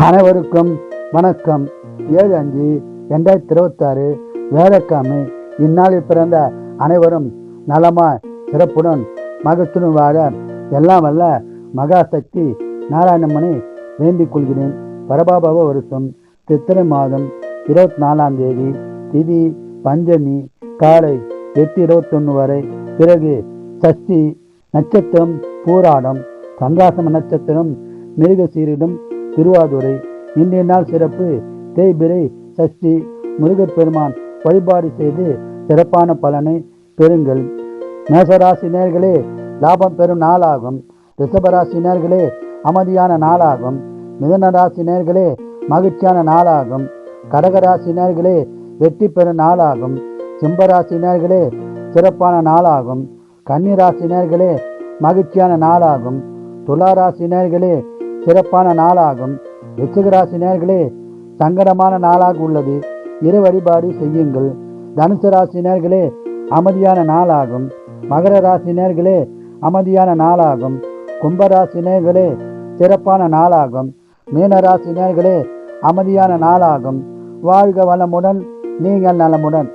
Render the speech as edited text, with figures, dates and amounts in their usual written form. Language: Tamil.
அனைவருக்கும் வணக்கம். 7/5/2026 வேலைக்கிழமை. இந்நாளில் பிறந்த அனைவரும் நலமாய் சிறப்புடன் மகிழ்ச்சியுடன் வாழ எல்லாம் வல்ல மகாசக்தி நாராயணமணி வேண்டிக் கொள்கிறேன். பரபாபவ வருஷம் சித்திரை மாதம் 24ஆம் தேதி, திதி பஞ்சமி, காலை 8:21 வரை. பிறகு சஷ்டி நட்சத்திரம் பூராடம், சந்திராசம நட்சத்திரம் மிருகசீரிடம், திருவாதுரை. இன்றைய நாள் சிறப்பு தேய்பிரை சஷ்டி. முருகப்பெருமான் வழிபாடு செய்து சிறப்பான பலனை பெறுங்கள். மேசராசி நேயர்களே, லாபம் பெறும் நாளாகும். ரிஷபராசி நேயர்களே, அமைதியான நாளாகும். மிதுன ராசி நேயர்களே, மகிழ்ச்சியான நாளாகும். கடகராசி நேயர்களே, வெற்றி பெறும் நாளாகும். சிம்மராசி நேயர்களே, சிறப்பான நாளாகும். கன்னிராசி நேயர்களே, மகிழ்ச்சியான நாளாகும். துளாராசி நேயர்களே, சிறப்பான நாளாகும். விருச்சிகராசி நேயர்களே, சங்கடமான நாளாக உள்ளது. இறை வழிபாடு செய்யுங்கள். தனுசு ராசி நேயர்களே, அமைதியான நாளாகும். மகர ராசி நேயர்களே, அமைதியான நாளாகும். கும்பராசி நேயர்களே, சிறப்பான நாளாகும். மீனராசி நேயர்களே, அமைதியான நாளாகும். வாழ்க வளமுடன், நீங்கள் நலமுடன்.